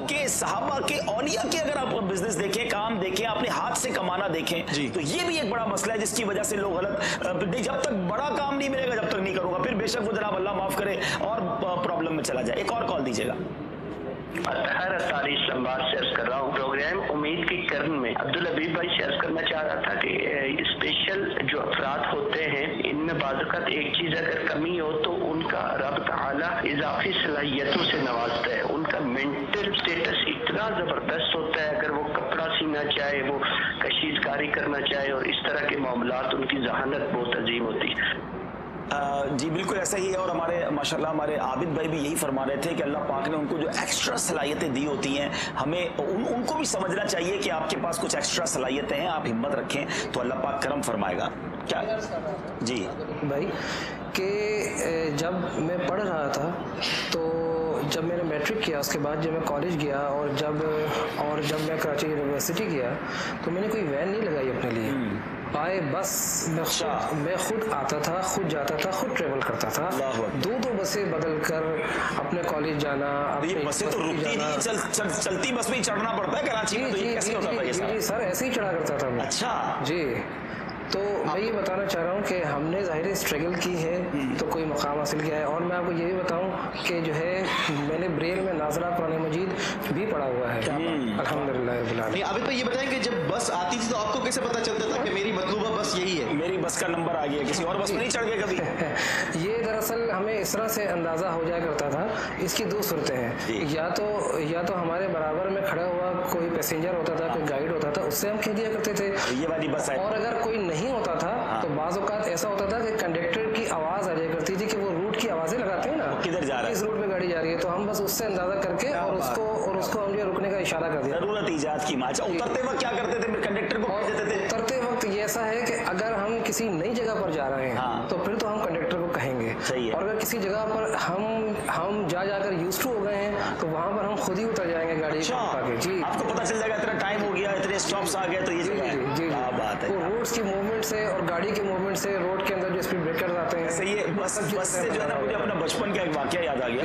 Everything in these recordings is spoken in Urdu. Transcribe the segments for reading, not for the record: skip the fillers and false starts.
کہ صحابہ کے اولیاء کے اگر آپ بزنس دیکھیں، کام دیکھیں، اپنے ہاتھ سے کمانا دیکھیں تو یہ بھی ایک بڑا مسئلہ ہے جس کی وجہ سے لوگ غلط، جب تک بڑا کام نہیں ملے گا جب تک نہیں کروں گا، پھر بے شک وہ جناب اللہ معاف کرے اور پرابلم میں چلا جائے۔ ایک اور کال دیجیے گا۔ اطہر اطاری اسلام آباد سے عرض کر رہا ہوں، پروگرام امید کی کرن میں عبدالحبیب بھائی سے عرض کرنا چاہ رہا تھا کہ اسپیشل جو افراد ہوتے ہیں ان میں بعض اوقات ایک چیز اگر کمی ہو تو ان کا رب تعالیٰ اضافی صلاحیتوں سے نوازتا ہے، ان کا مینٹل سٹیٹس اتنا زبردست ہوتا ہے، اگر وہ کپڑا سینا چاہے، وہ کشید کاری کرنا چاہے اور اس طرح کے معاملات، ان کی ذہانت بہت عظیم ہوتی ہے۔ جی بالکل ایسا ہی ہے، اور ہمارے ماشاءاللہ ہمارے عابد بھائی بھی یہی فرما رہے تھے کہ اللہ پاک نے ان کو جو ایکسٹرا صلاحیتیں دی ہوتی ہیں، ہمیں ان کو بھی سمجھنا چاہیے کہ آپ کے پاس کچھ ایکسٹرا صلاحیتیں ہیں، آپ ہمت رکھیں تو اللہ پاک کرم فرمائے گا۔ کیا جی بھائی کہ جب میں پڑھ رہا تھا تو جب میں نے میٹرک کیا، اس کے بعد جب میں کالج گیا اور جب میں کراچی یونیورسٹی گیا تو میں نے کوئی وین نہیں لگائی اپنے لیے، بائے بس میں خود آتا تھا، خود جاتا تھا، خود ٹریول کرتا تھا، دو بسیں بدل کر اپنے کالج جانا۔ بسیں تو رکتی نہیں، چلتی بس میں ہی چڑھنا پڑتا ہے کراچی میں، تو یہ کیسے ہوتا تھا؟ جی سر ایسے ہی چڑھا کرتا تھا میں۔ اچھا جی، تو میں یہ بتانا چاہ رہا ہوں کہ ہم نے ظاہر اسٹرگل کی ہے تو کوئی مقام حاصل کیا ہے، اور میں آپ کو یہ بھی بتاؤں کہ جو ہے میں نے بریل میں ناظرہ قرآن مجید بھی پڑھا ہوا ہے، الحمدللہ رب العالمین۔ ابھی تو یہ بتائیں کہ جب بس آتی تھی تو آپ کو کیسے پتا چلتا تھا کہ میری مطلوبہ بس یہی ہے، میری بس کا نمبر آ گیا، کسی اور بس میں نہیں چڑھ گئے کبھی؟ یہ دراصل ہمیں اس طرح سے اندازہ ہو جایا کرتا تھا، اس کی دو صورتیں ہیں، یا تو ہمارے برابر میں کھڑا ہوا کوئی پیسنجر ہوتا تھا، کوئی گائیڈ ہوتا تھا، اس سے ہم کہہ دیا کرتے تھے یہ والی بس ہے، اور اگر کوئی نہیں ہوتا تھا تو بعض اوقات ایسا ہوتا تھا کہ کنڈکٹر کی آواز آ جایا کرتی تھی کہ وہ روٹ کی آوازیں لگاتے ہیں نا، کدھر جا رہا ہے، اس روٹ پہ گاڑی جا رہی ہے، تو ہم بس اس سے اندازہ کر کے اور اس کو ہم جو رکنے کا اشارہ کر دیا۔ ضرورت ایجاد کی ماں۔ اترتے وقت کیا کرتے تھے؟ کنڈکٹر کو بھیج دیتے تھے؟ اترتے وقت یہ ایسا ہے کہ اگر ہم کسی نئی جگہ پر جا رہے ہیں تو پھر تو ہم کنڈکٹر کو کہیں گے، اور اگر کسی جگہ پر ہم جا کر یوز ٹو ہو گئے ہیں تو وہاں پر ہم خود ہی اتر جائیں گے گاڑی کے۔ جی آپ کو پتہ چل جائے گا اتنا ٹائم ہو گیا، اتنے اسٹاپس آ گئے تو یہ جگہ ہے۔ جی کیا بات ہے، وہ روڈس کی موومنٹ سے اور گاڑی کی موومنٹ سے روڈ کے اندر جو اسپیڈ بریکرز آتے ہیں، صحیح ہے۔ بس سے جو ہے نا مجھے اپنا بچپن کا ایک واقعہ یاد آ گیا۔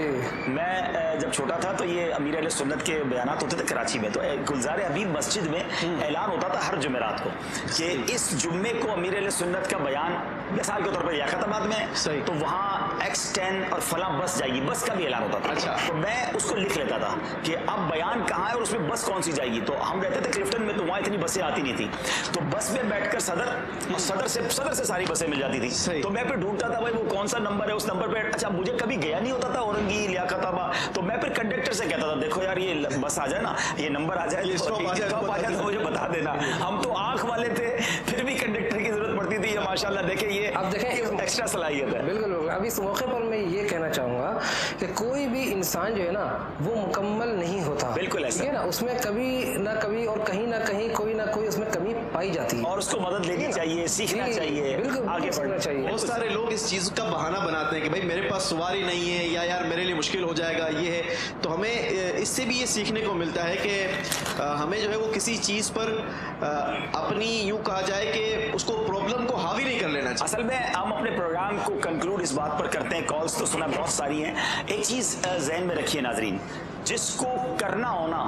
میں جب چھوٹا تھا تو یہ امیر اہل سنت کے بیانات ہوتے تھے کراچی میں، تو گلزار حبیب مسجد میں اعلان ہوتا تھا ہر جمعرات کو کہ اس جمعے کو امیر اہل سنت کا بیان مثال کے طور پر لیاقت آباد میں ہے تو وہاں X10 اور فلاں بس جائے گی، بس کا بھی اعلان ہوتا تھا۔ تو میں اس کو لکھ لیتا تھا کہ اب بیان کہاں ہے اور اس میں بس کون سی جائے گی۔ تو ہم رہتے تھے کلفٹن میں، تو وہاں اتنی بسیں آتی نہیں تھی، تو بس میں بیٹھ کر صدر سے ساری بسیں مل جاتی تھی، تو میں پھر ڈھونڈتا تھا بھائی وہ کون سا نمبر ہے، اس نمبر پہ اچھا مجھے کبھی گیا نہیں ہوتا تھا اورنگی لیاقت آباد، تو میں پھر کنڈکٹر سے کہتا تھا دیکھو یار یہ بس آ جائے نا، یہ نمبر آ جائے کب آ جائے تو مجھے بتا دینا۔ ہم تو آنکھ والے تھے، پھر بھی کنڈکٹر کی ضرورت پڑتی تھی۔ یہ ماشاءاللہ دیکھیں یہ اب دیکھیں ایکسٹرا صلاحیت ہے۔ بالکل بالکل۔ اب اس موقع پر میں یہ کہنا چاہوں گا کہ کوئی بھی انسان جو ہے نا وہ مکمل نہیں ہوتا، بالکل ایسا ہے نا، اس میں کبھی نہ کبھی اور کہیں نہ کہیں کوئی نہ کوئی اس میں کمی پائی جاتی ہے، اور اس کو مدد لینی چاہیے، سیکھنا چاہیے، بالکل آگے بڑھنا چاہیے۔ بہت سارے لوگ اس چیز کا بہانہ بناتے ہیں کہ بھائی میرے پاس سواری نہیں ہے، یا یار میرے لیے مشکل ہو جائے گا، یہ ہے، تو ہمیں اس سے بھی یہ سیکھنے کو ملتا ہے کہ ہمیں جو ہے وہ کسی چیز پر اپنی یوں کہا جائے کہ اس کو پرابلم کو حاوی نہیں کر لینا چاہیے۔ اصل میں ہم اپنے پروگرام کو کنکلوڈ اس بات پر کرتے ہیں، کالز تو سنا بہت ساری ہیں، ایک چیز ذہن میں رکھیے ناظرین، جس کو کرنا ہونا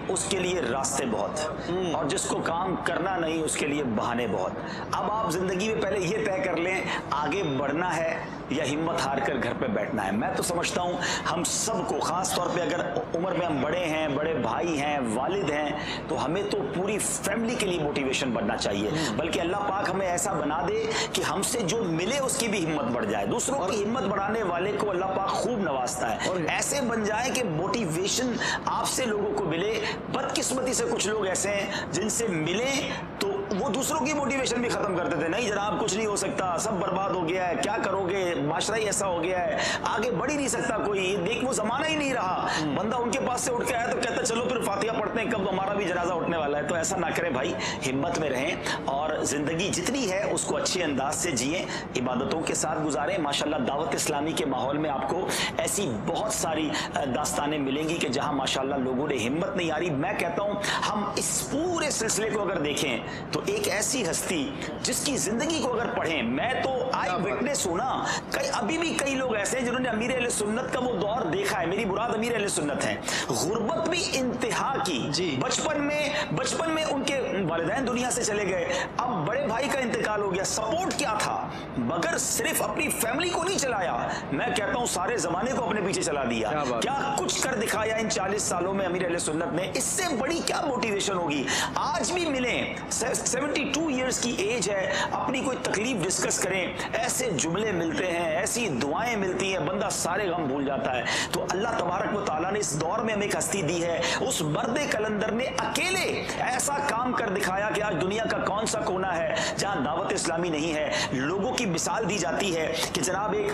اس کے لیے راستے بہت، اور جس کو کام کرنا نہیں اس کے لیے بہانے بہت۔ اب آپ زندگی میں پہلے یہ طے کر لیں آگے بڑھنا ہے یا ہمت ہار کر گھر پہ بیٹھنا ہے۔ میں تو سمجھتا ہوں ہم سب کو، خاص طور پہ اگر عمر میں ہم بڑے ہیں، بڑے بھائی ہیں، والد ہیں، تو ہمیں تو پوری فیملی کے لیے موٹیویشن بننا چاہیے، بلکہ اللہ پاک ہمیں ایسا بنا دے کہ ہم سے جو ملے اس کی بھی ہمت بڑھ جائے۔ دوسروں کی ہمت بڑھانے والے کو اللہ پاک خوب نوازتا ہے، اور ایسے بن جائیں کہ موٹیویشن آپ سے لوگوں کو ملے۔ بدقسمتی سے کچھ لوگ ایسے ہیں جن سے ملے تو وہ دوسروں کی موٹیویشن بھی ختم کر دیتے ہیں، نہیں جناب کچھ نہیں ہو سکتا، سب برباد ہو گیا ہے، کیا کرو گے، معاشرہ ہی ایسا ہو گیا ہے، آگے بڑھ ہی نہیں سکتا کوئی، دیکھ وہ زمانہ ہی نہیں رہا، بندہ ان کے پاس سے اٹھ کے آیا تو کہتا چلو پھر فاتحہ پڑھتے ہیں، کب ہمارا بھی جنازہ اٹھنے والا ہے۔ تو ایسا نہ کریں بھائی، ہمت میں رہیں اور زندگی جتنی ہے اس کو اچھے انداز سے جئیں، عبادتوں کے ساتھ گزاریں۔ ماشاءاللہ دعوت اسلامی کے ماحول میں آپ کو ایسی بہت ساری داستانیں ملیں گی کہ جہاں ماشاءاللہ لوگوں نے ہمت نہیں آ رہی۔ میں کہتا ہوں ہم اس پورے سلسلے کو اگر دیکھیں تو ایک ایسی ہستی جس کی زندگی کو اگر پڑھیں, میں تو آئی وٹنس ہوں نا, ابھی بھی کئی لوگ ایسے ہیں جنہوں نے امیر اہل سنت کا وہ دور دیکھا ہے. میری مراد امیر اہل سنت ہیں. غربت بھی انتہا کی, بچپن میں ان کے والدین دنیا سے چلے گئے, اب بڑے بھائی کا انتقال ہو گیا. سپورٹ کیا تھا, مگر صرف اپنی فیملی کو نہیں چلایا, میں کہتا ہوں سارے زمانے کو اپنے پیچھے چلا دیا. کیا کچھ کر دکھایا ان 40 سالوں میں امیر اہل سنت نے. اس سے بڑی کیا موٹیویشن ہوگی. آج بھی ملیں, 72 ایئرز کی ایج ہے, اپنی کوئی تکلیف ڈسکس کریں, ایسے جملے ملتے ہیں, ایسی دعائیں ملتی ہیں, بندہ سارے غم بھول جاتا ہے. تو اللہ تبارک و تعالیٰ نے اس دور میں ہمیں ایک ہستی دی ہے. اس مرد کلندر نے اکیلے ایسا کام کر دکھایا کہ آج دنیا کا کون سا کونا ہے جہاں دعوت اسلامی نہیں ہے. لوگوں کی مثال دی جاتی ہے کہ جناب ایک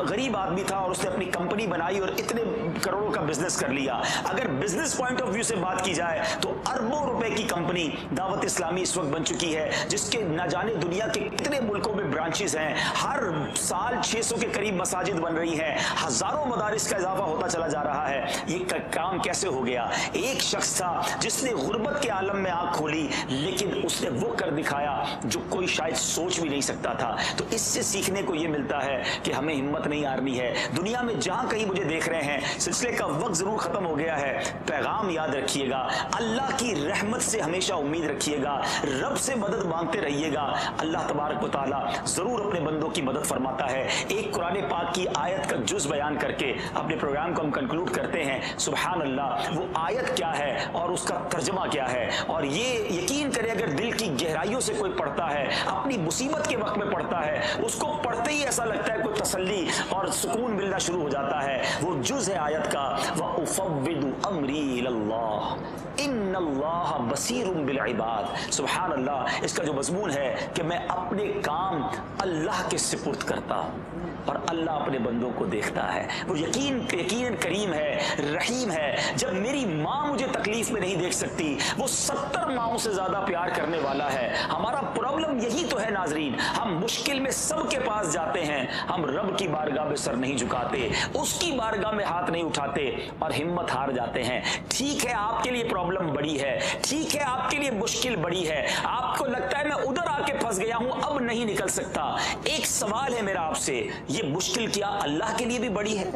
غریب آدمی تھا اور اس نے اپنی کمپنی بنائی اور اتنے کروڑوں کا بزنس کر لیا. اگر بزنس پوائنٹ آف ویو سے بات کی جائے تو اربوں روپے کی کمپنی دعوت اسلامی اس وقت بن چکی ہے, جس کے نہ جانے دنیا کے کتنے ملکوں میں برانچز ہیں. ہر سال 600 کے قریب مساجد بن رہی ہیں, ہزاروں مدارس کا اضافہ ہوتا چلا جا رہا ہے. یہ کام کیسے ہو گیا؟ ایک شخص تھا جس نے غربت کے عالم میں آنکھ کھولی, لیکن اس نے وہ کر دکھایا جو کوئی شاید سوچ بھی نہیں سکتا تھا. تو اس سے سیکھنے کو یہ ملتا ہے کہ ہمیں ہمت نہیں ہارنی ہے. دنیا میں جہاں کہیں مجھے دیکھ رہے ہیں, سلسلے کا وقت ضرور ختم ہو گیا ہے, پیغام یاد رکھیے گا, اللہ کی رحمت سے ہمیشہ امید رکھیے گا, رب سے مدد مانگتے رہیے گا. اللہ تبارک و تعالیٰ ضرور اپنے بندوں کی مدد فرماتا ہے. ایک قرآن پاک کی آیت کا جز بیان کر کے اپنے پروگرام کو ہم کنکلوڈ کرتے ہیں. سبحان اللہ, وہ آیت کیا ہے اور اس کا ترجمہ کیا ہے. اور یہ یقین کرے اگر دل کی گہرائیوں سے کوئی پڑھتا ہے, اپنی مصیبت کے وقت میں پڑھتا ہے, اس کو پڑھتے ہی ایسا لگتا ہے کوئی تسلی اور سکون ملنا شروع ہو جاتا ہے. وہ جز ہے آیت کا, وَأُفَوِّضُ أَمْرِي إِلَى اللَّهِ ان اللہ بصیر بالعباد. سبحان اللہ, اس کا جو مضمون ہے کہ میں اپنے کام اللہ کے سپرد کرتا ہوں اور اللہ اپنے بندوں کو دیکھتا ہے. وہ یقیناً کریم ہے, رحیم ہے. جب میری ماں مجھے تکلیف میں نہیں دیکھ سکتی, وہ 70 ماؤں سے زیادہ پیار کرنے والا ہے. ہمارا پرابلم یہی تو ہے ناظرین, ہم مشکل میں سب کے پاس جاتے ہیں, ہم رب کی بارگاہ میں سر نہیں جھکاتے, اس کی بارگاہ میں ہاتھ نہیں اٹھاتے اور ہمت ہار جاتے ہیں. ٹھیک ہے آپ کے لیے پرابلم بڑی ہے, ٹھیک ہے آپ کے لیے مشکل بڑی ہے, آپ کو لگتا ہے میں ادھر آ کے پھنس گیا ہوں, اب نہیں نکل سکتا. ایک سوال ہے میرا آپ سے, یہ مشکل کیا اللہ کے لیے بھی بڑی ہے؟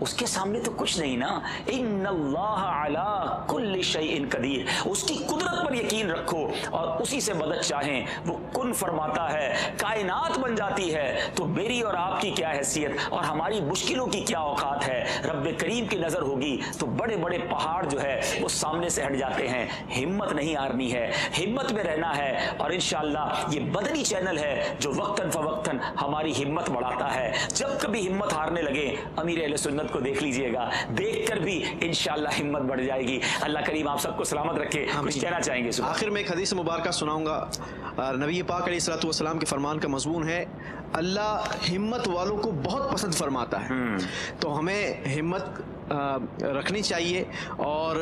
اس کے سامنے تو کچھ نہیں نا. ان اللہ علی کل شیء قدیر, اس کی قدرت پر یقین رکھو اور اسی سے مدد چاہیں. وہ کن فرماتا ہے, کائنات بن جاتی ہے, تو میری اور آپ کی کیا حیثیت اور ہماری مشکلوں کی کیا اوقات ہے. رب کریم کی نظر ہوگی تو بڑے بڑے پہاڑ جو ہے وہ سامنے سے ہٹ جاتے ہیں. ہمت نہیں ہارنی ہے, ہمت میں رہنا ہے. اور انشاءاللہ یہ بدنی چینل ہے جو وقتاً فوقتاً ہماری ہمت بڑھاتا ہے. جب کبھی ہمت ہارنے لگے, امیر اہل سنت کو دیکھ لیجئے گا, دیکھ کر بھی انشاءاللہ ہمت بڑھ جائے گی. اللہ کریم آپ سب کو سلامت رکھے. کچھ کہنا چاہیں گے؟ آخر میں ایک حدیث مبارکہ سناؤں گا. نبی پاک علیہ الصلوۃ والسلام کے فرمان کا مضمون ہے, اللہ ہمت والوں کو بہت پسند فرماتا ہے. تو ہمیں ہمت رکھنی چاہیے اور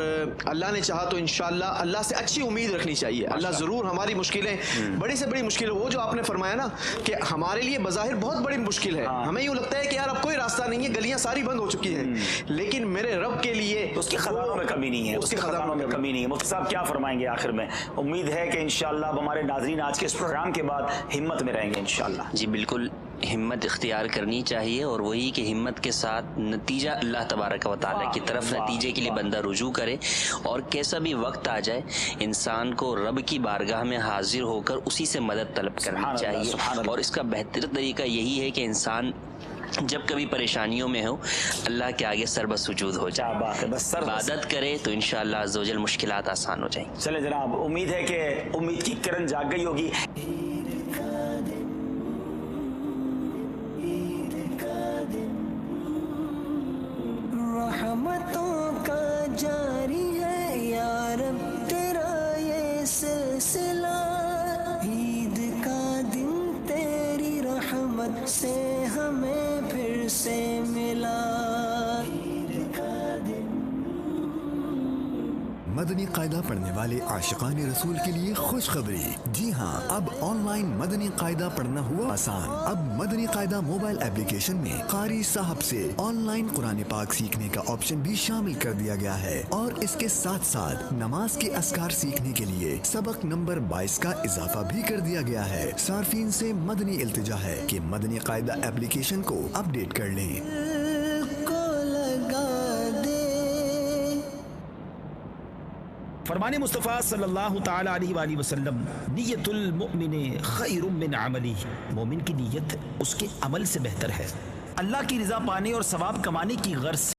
اللہ نے چاہا تو انشاءاللہ اللہ سے اچھی امید رکھنی چاہیے. اللہ ضرور ہماری مشکلیں, بڑی سے بڑی مشکل, وہ جو آپ نے فرمایا نا کہ ہمارے لیے بظاہر بہت بڑی مشکل ہے, ہمیں یوں لگتا ہے کہ یار اب کوئی راستہ نہیں ہے, گلیاں ساری بند ہو چکی ہیں, لیکن میرے رب کے لیے اس کی خزانوں میں کمی نہیں ہے, اس کے خزانوں میں کمی نہیں ہے. مفتی صاحب کیا فرمائیں گے آخر میں؟ امید ہے کہ انشاءاللہ اب ہمارے ناظرین آج کے اس پروگرام کے بعد ہمت میں رہیں گے انشاءاللہ. جی بالکل, ہمت اختیار کرنی چاہیے, اور وہی کہ ہمت کے ساتھ نتیجہ اللہ تبارک و تعالیٰ کی طرف نتیجے کے لیے بندہ رجوع کرے, اور کیسا بھی وقت آ جائے انسان کو رب کی بارگاہ میں حاضر ہو کر اسی سے مدد طلب کرنی چاہیے. اور اس کا بہتر طریقہ یہی ہے کہ انسان جب کبھی پریشانیوں میں ہو اللہ کے آگے سر بسجود ہو جائے, عبادت کرے, تو انشاءاللہ عز و جل مشکلات آسان ہو جائیں. چلے جناب, امید ہے کہ امید کی کرن جاگ گئی ہوگی. رحمتوں کا جاری ہے یا رب تیرا یہ سلسلہ, عید کا دن تیری رحمت سے ہمیں پھر سے ملا. عید کا دن مدنی قاعدہ پڑھنے والے عاشقان رسول کے لیے خوشخبری. جی ہاں، اب آن لائن مدنی قاعدہ پڑھنا ہوا آسان. اب مدنی قاعدہ موبائل ایپلیکیشن میں قاری صاحب سے آن لائن قرآن پاک سیکھنے کا آپشن بھی شامل کر دیا گیا ہے، اور اس کے ساتھ ساتھ نماز کے اذکار سیکھنے کے لیے سبق نمبر 22 کا اضافہ بھی کر دیا گیا ہے. صارفین سے مدنی التجا ہے کہ مدنی قاعدہ ایپلیکیشن کو اپ ڈیٹ کر لیں. فرمان مصطفیٰ صلی اللہ تعالی علیہ وآلہ وسلم، نیت المؤمن خیر من عملی، مومن کی نیت اس کے عمل سے بہتر ہے. اللہ کی رضا پانے اور ثواب کمانے کی غرض